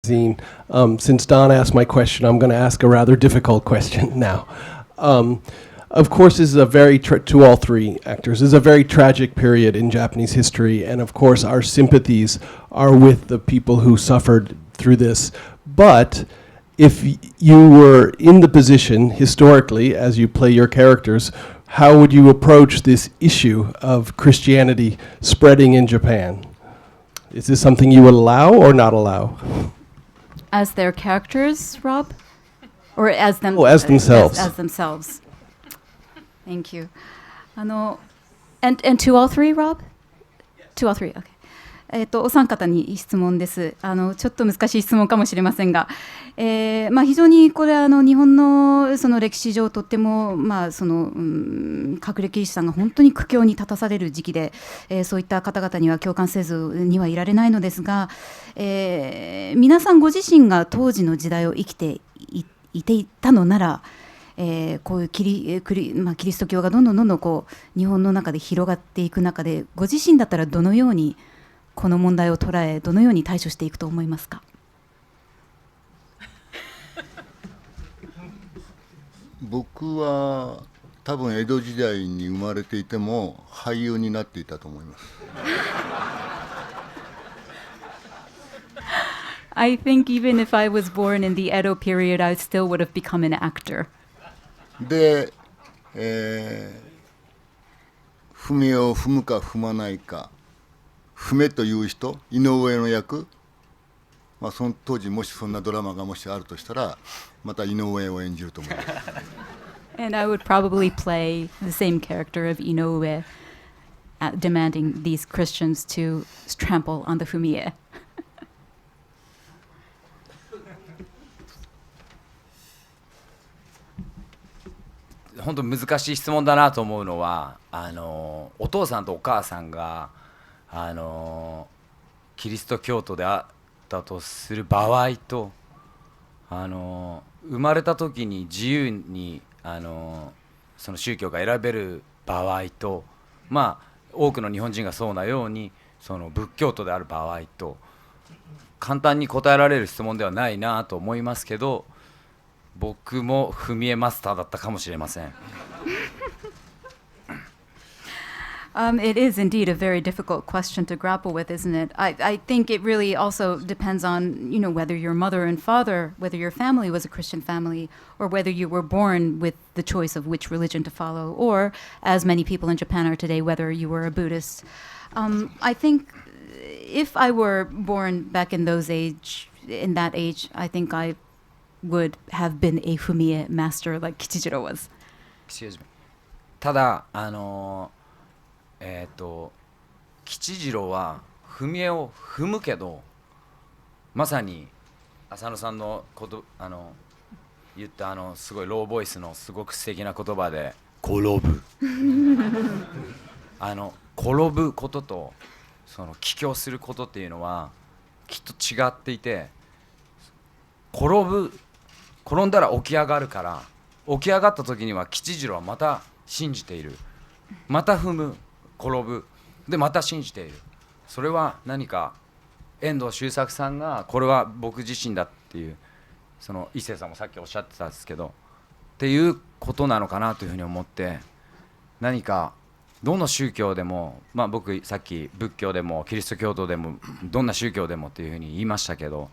magazine. Since Don asked my question, I'm going to ask a rather difficult question now. Of course, this is a to all three actors, this is a very tragic period in Japanese history, and of course our sympathies are with the people who suffered through this. But if you were in the position, historically, as you play your characters, how would you approach this issue of Christianity spreading in Japan? Is this something you would allow or not allow? As their characters, Rob? Or as them? As themselves. As themselves. Thank you. And to all three, Rob? To all three, okay. お三方に質問です。ちょっと難しい質問かもしれませんが、非常にこれ日本のその歴史上とっても隠れキリシタンが本当に苦境に立たされる時期で、そういった方々には共感せずにはいられないのですが、皆さんご自身が当時の時代を生きていていたのなら、こういうキリスト教がどんどんこう日本の中で広がっていく中で、ご自身だったらどのようにこの問題を捉え、どのように対処していくと思いますか？僕は多分江戸時代に生まれていても俳優になっていたと思います。I think even if I was born in the Edo period, I still would have become an actor. で、踏み絵を踏むか踏まないか、踏めという人、井上の役、その当時もしそんなドラマがもしあるとしたら、また井上を演じると思います。And I would probably play the same character of Inoue, demanding these Christians to trample on the fumie. 本当難しい質問だなと思うのは、お父さんとお母さんがキリスト教徒であったとする場合と、生まれた時に自由にその宗教が選べる場合と、多くの日本人がそうなようにその仏教徒である場合と、簡単に答えられる質問ではないなと思いますけど、僕も踏み絵マスターだったかもしれません。It is indeed a very difficult question to grapple with, isn't it? I think it really also depends on, whether your mother and father, whether your family was a Christian family, or whether you were born with the choice of which religion to follow, or, as many people in Japan are today, whether you were a Buddhist. I think if I were born back in that age, I think I would have been a fumie master like Kichijiro was. Excuse me. ただ吉次郎は踏み絵を踏むけど、まさに浅野さんの言ったすごいローボイスのすごく素敵な言葉で転ぶ転ぶこととその帰郷することっていうのはきっと違っていて、転んだら起き上がるから、起き上がった時には吉次郎はまた信じている、また踏む、転ぶ、でまた信じている。それは何か遠藤周作さんがこれは僕自身だっていう、その一生さんもさっきおっしゃってたんですけどっていうことなのかなというふうに思って、何かどの宗教でも、僕さっき仏教でもキリスト教徒でもどんな宗教でもっていうふうに言いましたけど、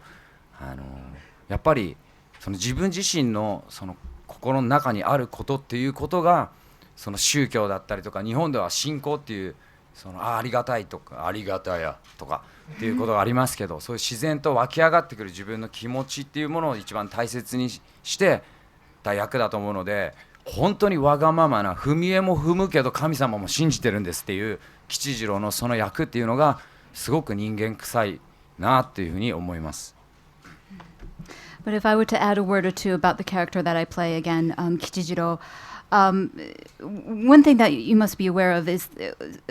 やっぱりその自分自身のその心の中にあることっていうことが、その宗教だったりとか、日本では信仰っていうそのありがたいとかありがたやとかっていうことがありますけど、そういう自然と湧き上がってくる自分の気持ちっていうものを一番大切にしてた役だと思うので、本当にわがままな、踏み絵も踏むけど神様も信じてるんですっていう吉次郎のその役っていうのがすごく人間臭いなっていうふうに思います。But if I were to add a word or two about the character that I play again, Kichijiro, one thing that you must be aware of is,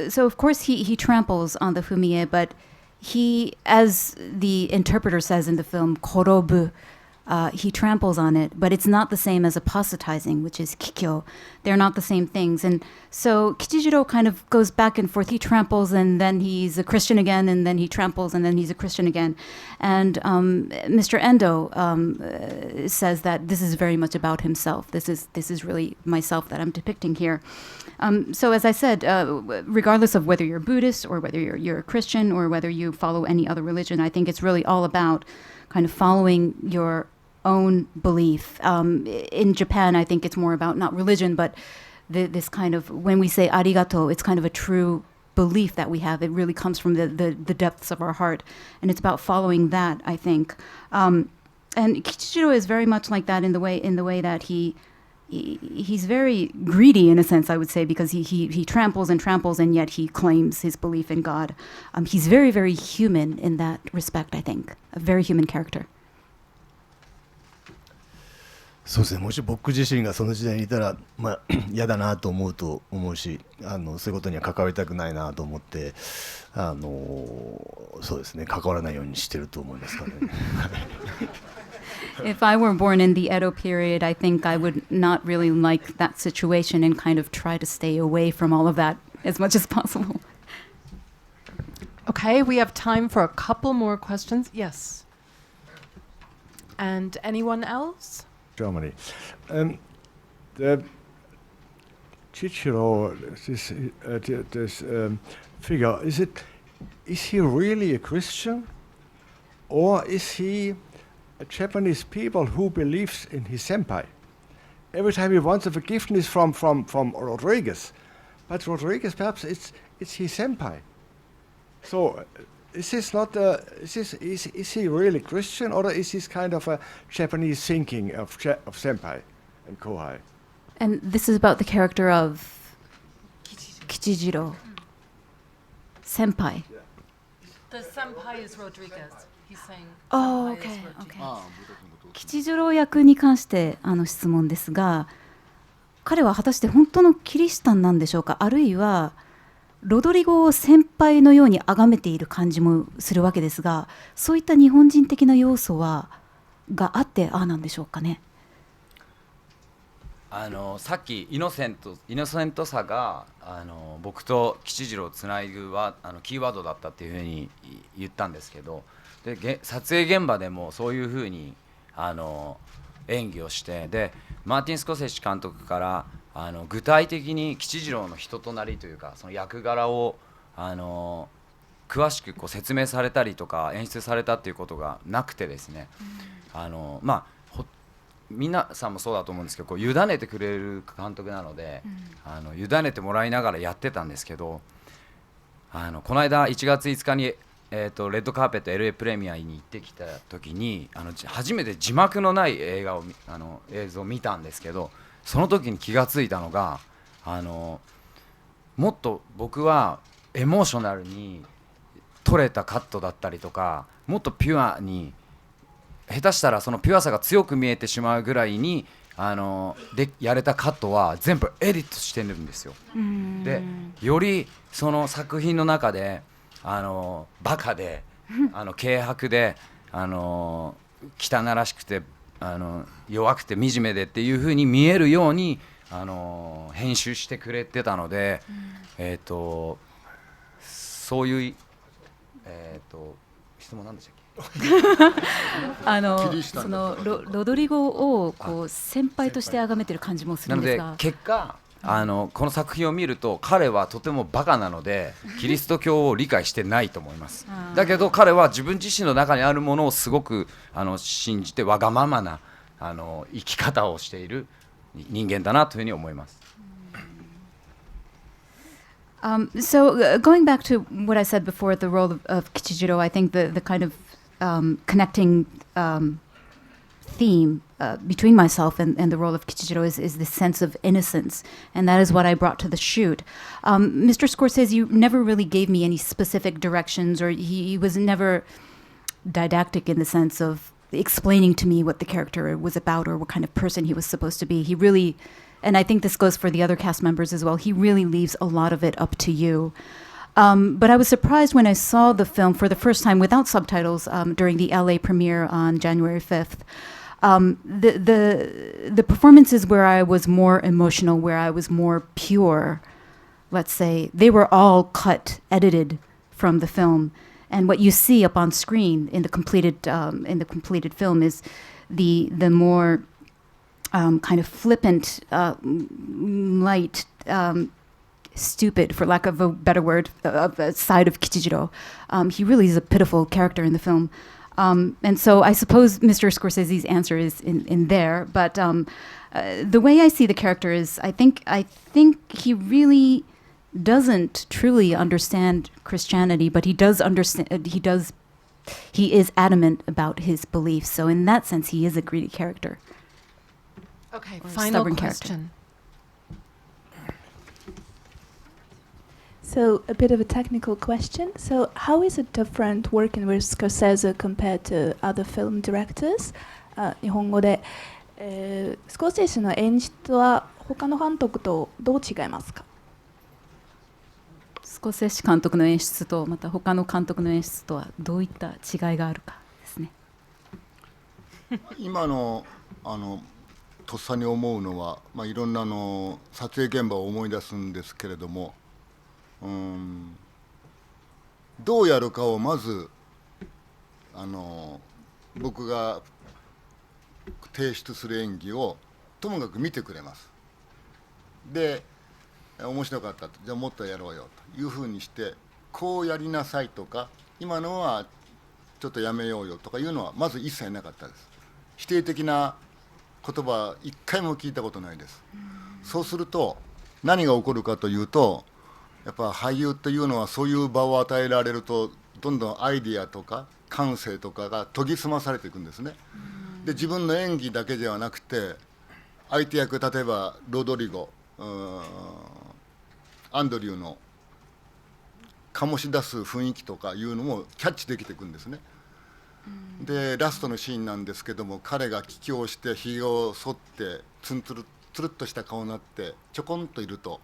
so of course he tramples on the fumie, but he, as the interpreter says in the film, korobu, he tramples on it, but it's not the same as apostatizing, which is kikyo. They're not the same things. And so Kichijiro kind of goes back and forth. He tramples and then he's a Christian again, and then he tramples and then he's a Christian again. And Mr. Endo says that this is very much about himself. This is really myself that I'm depicting here. So as I said, regardless of whether you're Buddhist or whether you're a Christian or whether you follow any other religion, I think it's really all about kind of following your own belief. In Japan, I think it's more about not religion, but this kind of, when we say arigato, it's kind of a true belief that we have. It really comes from the depths of our heart, and it's about following that, I think. And Kichijiro is very much like that in the way that he's very greedy in a sense, I would say, because he tramples and tramples, and yet he claims his belief in God. He's very, very human in that respect, I think. A very human character. そうですね、もし僕自身がその時代にいたら、まあ、嫌だなと思うし、そういうことには関わりたくないなと思って、そうですね、関わらないようにしてると思いますからね。If I were born in the Edo period, I think I would not really like that situation and kind of try to stay away from all of that as much as possible. Okay, we have time for a couple more questions. Yes. And anyone else? Germany. The Chichiro, this figure, is he really a Christian, or is he a Japanese people who believes in his senpai? Every time he wants a forgiveness from Rodriguez, but Rodriguez perhaps it's his senpai. So is this not is he really Christian, or is this kind of a Japanese thinking of senpai and kohai? And this is about the character of Kichijiro. Senpai. The senpai is Rodriguez. He's saying Oh, senpai is okay, Rodriguez. okay. 吉次郎役に関して質問ですが、彼は果たして本当のキリシタンなんでしょうか、あるいはロドリゴを先輩のように崇めている感じもするわけですが、そういった日本人的な要素があってなんでしょうかね。さっきイノセントさが僕と吉次郎をつなぐキーワードだったっていうふうに言ったんですけど、で撮影現場でもそういうふうに演技をして、でマーティン・スコセッシ監督から具体的に吉次郎の人となりというか、その役柄を詳しく説明されたりとか演出されたっていうことがなくてですね、まあ皆さんもそうだと思うんですけど、委ねてくれる監督なので、委ねてもらいながらやってたんですけど、この間1月5日にレッドカーペット LA プレミアに行ってきた時に初めて字幕のない映像を見たんですけど、その時に気がついたのがもっと僕はエモーショナルに撮れたカットだったりとか、もっとピュアに、下手したらそのピュアさが強く見えてしまうぐらいにでやれたカットは全部エディットしてるんですよ。でよりその作品の中でバカで軽薄で汚らしくて弱くて惨めでっていう風に見えるように編集してくれてたので、そういう質問なんでしたっけそのロドリゴを先輩として崇めてる感じもするんですが、なので結果この作品を見ると彼はとてもバカなのでキリスト教を理解してないと思います。だけど彼は自分自身の中にあるものをすごく信じてわがままな生き方をしている人間だなというふうに思います。So going back to what I said before, the role of Kichijiro, I think the kind of connecting theme between myself and the role of Kichijiro is this sense of innocence, and that is what I brought to the shoot. Mr. Scorsese never really gave me any specific directions, or he was never didactic in the sense of explaining to me what the character was about or what kind of person he was supposed to be. He really, and I think this goes for the other cast members as well, he really leaves a lot of it up to you. But I was surprised when I saw the film for the first time without subtitles during the LA premiere on January 5th. The performances where I was more emotional, where I was more pure, let's say, they were all cut, edited from the film. And what you see up on screen in the completed film is the more kind of flippant, light, stupid, for lack of a better word, side of Kichijiro. He really is a pitiful character in the film. And so I suppose Mr. Scorsese's answer is in there. But the way I see the character is, I think he really doesn't truly understand Christianity, but he does understand. He is adamant about his beliefs. So in that sense, he is a greedy character. Okay, Or final stubborn question. So a bit of a technical question. So how is it different working with Scorsese compared to other film directors? 日本語で、スコセッシの演出は他の監督とどう違いますか？スコセッシ監督の演出とまた他の監督の演出とはどういった違いがあるかですね。今のとっさに思うのは、いろんな撮影現場を思い出すんですけれども、どうやるかをまず僕が提出する演技をともかく見てくれます。で面白かったと、じゃあもっとやろうよというふうにして、こうやりなさいとか、今のはちょっとやめようよとかいうのはまず一切なかったです。否定的な言葉一回も聞いたことないです。そうすると何が起こるかというと、やっぱ俳優というのはそういう場を与えられると、どんどんアイディアとか感性とかが研ぎ澄まされていくんですね。で自分の演技だけではなくて、相手役、例えばロドリゴ、アンドリューの醸し出す雰囲気とかいうのもキャッチできていくんですね。でラストのシーンなんですけども、彼が帰郷してひげを剃ってつるっとした顔になってちょこんといると、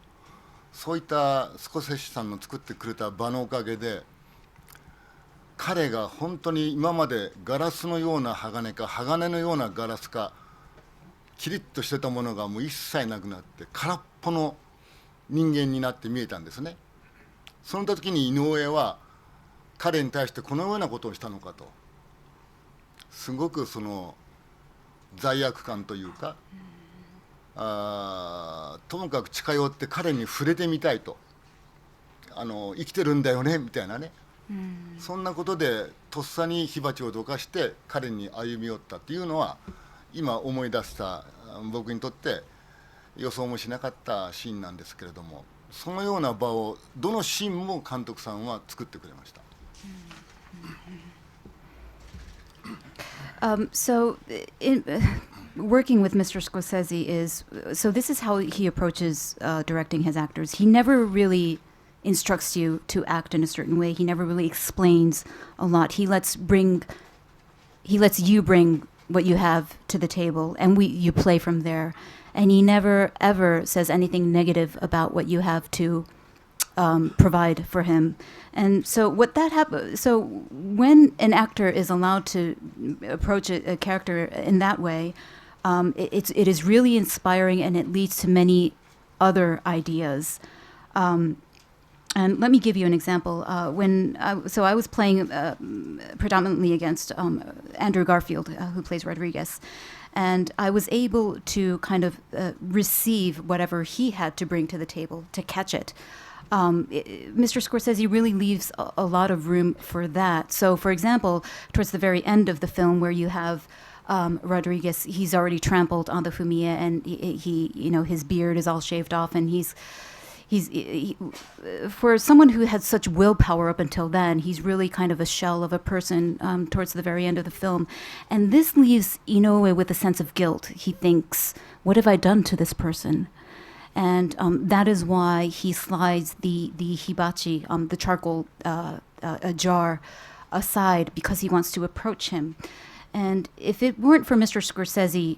そういったスコセッシさんの作ってくれた場のおかげで、彼が本当に今までガラスのような鋼か鋼のようなガラスかキリッとしてたものがもう一切なくなって空っぽの人間になって見えたんですね。その時に井上は彼に対してこのようなことをしたのかと、すごくその罪悪感というか、ともかく近寄って彼に触れてみたいと、生きてるんだよねみたいなね、そんなことでとっさに火鉢をどかして彼に歩み寄ったっていうのは、今思い出した僕にとって予想もしなかったシーンなんですけれども、そのような場をどのシーンも監督さんは作ってくれました。So, working with Mr. Scorsese is, so this is how he approaches directing his actors. He never really instructs you to act in a certain way. He never really explains a lot. He lets you bring what you have to the table, and you play from there. And he never ever says anything negative about what you have to provide for him. And so so when an actor is allowed to approach a character in that way, it is really inspiring, and it leads to many other ideas. And let me give you an example. I was playing predominantly against Andrew Garfield, who plays Rodriguez. And I was able to kind of receive whatever he had to bring to the table, to catch it. Mr. Scorsese really leaves a lot of room for that. So, for example, towards the very end of the film, where you have Rodriguez, he's already trampled on the Fumie, and he his beard is all shaved off, and he's for someone who had such willpower up until then, he's really kind of a shell of a person towards the very end of the film. And this leaves Inoue with a sense of guilt. He thinks, what have I done to this person? And that is why he slides the hibachi, the charcoal a jar, aside, because he wants to approach him. And if it weren't for Mr. Scorsese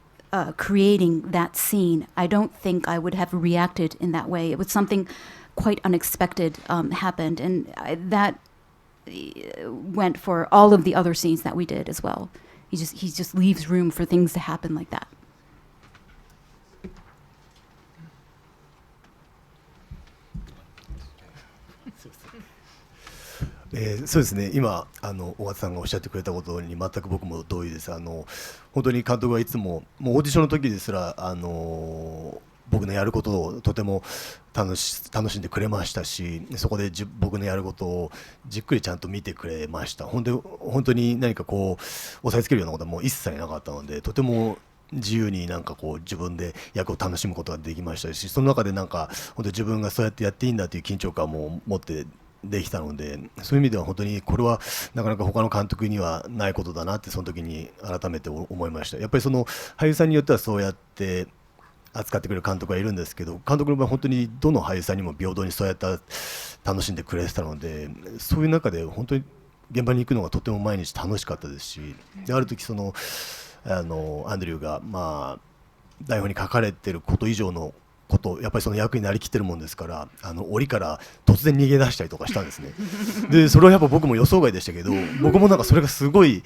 creating that scene, I don't think I would have reacted in that way. It was something quite unexpected happened, and that went for all of the other scenes that we did as well. he just leaves room for things to happen like that. そうですね、今小松さんがおっしゃってくれたことに全く僕も同意です。本当に監督はいつも、もうオーディションの時ですら僕のやることをとても楽しんでくれましたし、そこで僕のやることをじっくりちゃんと見てくれました。本当に何かこう押さえつけるようなことはもう一切なかったので、とても自由になんかこう自分で役を楽しむことができましたし、その中でなんか本当自分がそうやってやっていいんだという緊張感も持ってできたので、そういう意味では本当にこれはなかなか他の監督にはないことだなってその時に改めて思いました。やっぱりその俳優さんによってはそうやって扱ってくれる監督がいるんですけど、監督の場合本当にどの俳優さんにも平等にそうやって楽しんでくれてたので、そういう中で本当に現場に行くのがとても毎日楽しかったですし、である時そのアンドリューが台本に書かれてること以上のことやっぱりその役になりきってるもんですから、檻から突然逃げ出したりとかしたんですね。でそれはやっぱ僕も予想外でしたけど、僕もなんかそれがすごい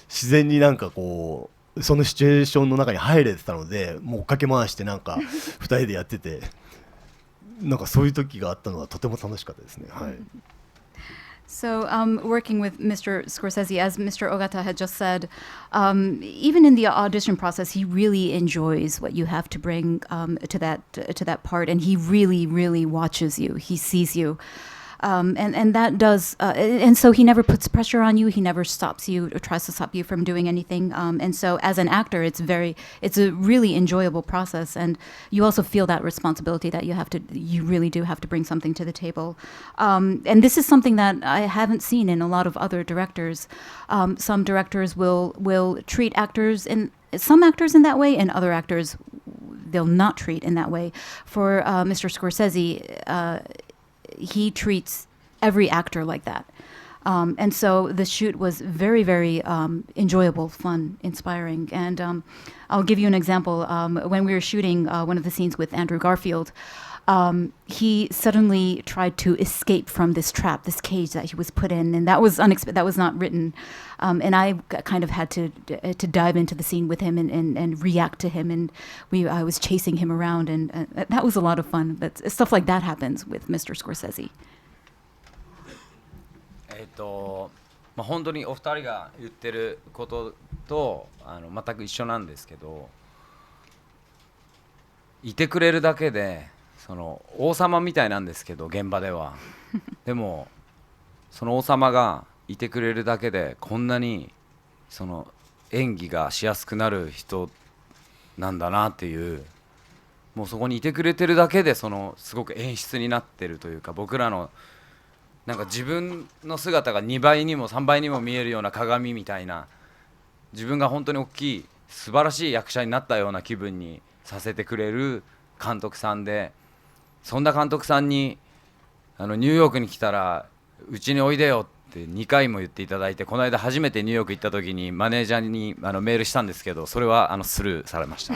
自然になんかこうそのシチュエーションの中に入れてたので、もう追っかけ回してなんか2人でやってて、なんかそういう時があったのはとても楽しかったですね。はい。So, working with Mr. Scorsese, as Mr. Ogata had just said, even in the audition process, he really enjoys what you have to bring to that part, and he really, really watches you. He sees you. And that does, and so he never puts pressure on you. He never stops you or tries to stop you from doing anything. And so, as an actor, it's a really enjoyable process. And you also feel that responsibility that you really do have to bring something to the table. And this is something that I haven't seen in a lot of other directors. Some directors will treat some actors in that way, and other actors they'll not treat in that way. For Mr. Scorsese, he treats every actor like that. And so the shoot was very, very enjoyable, fun, inspiring. And I'll give you an example. When we were shooting one of the scenes with Andrew Garfield, he suddenly tried to escape from this trap, this cage that he was put in, and that was unexpected. That was not written. And I kind of had to dive into the scene with him and react to him, and I was chasing him around, and that was a lot of fun. But stuff like that happens with Mr. Scorsese. 本当にお二人が言ってることと全く一緒なんですけど、いてくれるだけでその王様みたいなんですけど、現場ではでもその王様がいてくれるだけでこんなにその演技がしやすくなる人なんだなっていう、もうそこにいてくれてるだけでそのすごく演出になってるというか、僕らのなんか自分の姿が2倍にも3倍にも見えるような鏡みたいな、自分が本当に大きい素晴らしい役者になったような気分にさせてくれる監督さんで、そんな監督さんにニューヨークに来たらうちにおいでよって2回も言っていただいて、この間初めてニューヨーク行った時にマネージャーにメールしたんですけど、それはスルーされました。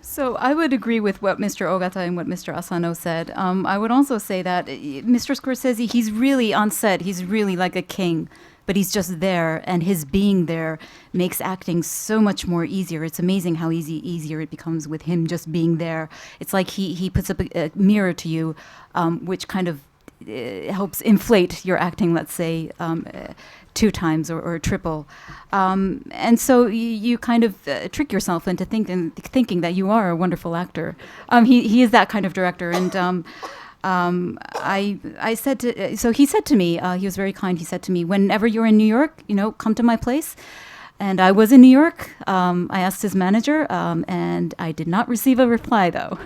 So I would agree with what Mr. Ogata and what Mr. Asano said. I would also say that Mr. Scorsese, he's really on set. He's really like a king, but he's just there, and his being there makes acting so much more easier. It's amazing how easier it becomes with him just being there. It's like he puts up a mirror to you, which kind of helps inflate your acting, let's say, 2 times or triple. And so you kind of trick yourself into thinking that you are a wonderful actor. He is that kind of director. And I said to, so he said to me, he was very kind, he said to me, whenever you're in New York, come to my place. And I was in New York. I asked his manager, and I did not receive a reply, though.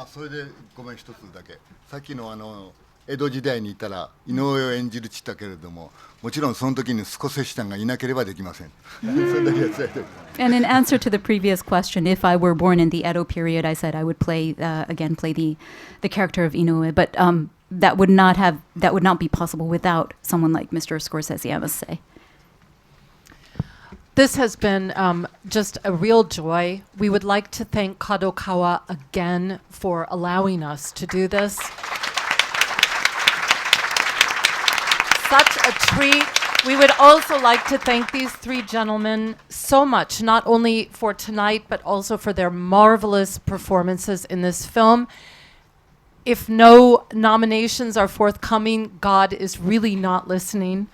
それでごめん一つだけ、さっきの江戸時代にいたら井上を演じるって言ったけれども、もちろんその時にスコセッシさんがいなければできません。And in answer to the previous question, if I were born in the Edo period, I said I would play the character of Inoue, but that would not be possible without someone like Mr. Scorsese, I must say. This has been just a real joy. We would like to thank Kadokawa again for allowing us to do this. such a treat. We would also like to thank these three gentlemen so much, not only for tonight, but also for their marvelous performances in this film. If no nominations are forthcoming, God is really not listening.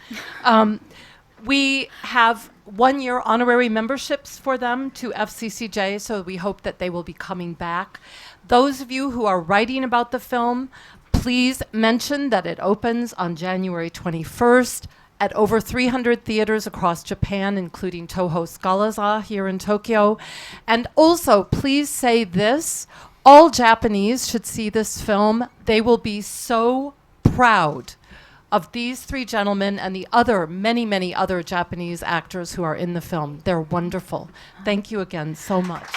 We have 1-year honorary memberships for them to FCCJ, so we hope that they will be coming back. Those of you who are writing about the film, please mention that it opens on January 21st at over 300 theaters across Japan, including Toho Scalaza here in Tokyo. And also, please say this: all Japanese should see this film. They will be so proud of these three gentlemen and the other, many, many other Japanese actors who are in the film. They're wonderful. Thank you again so much.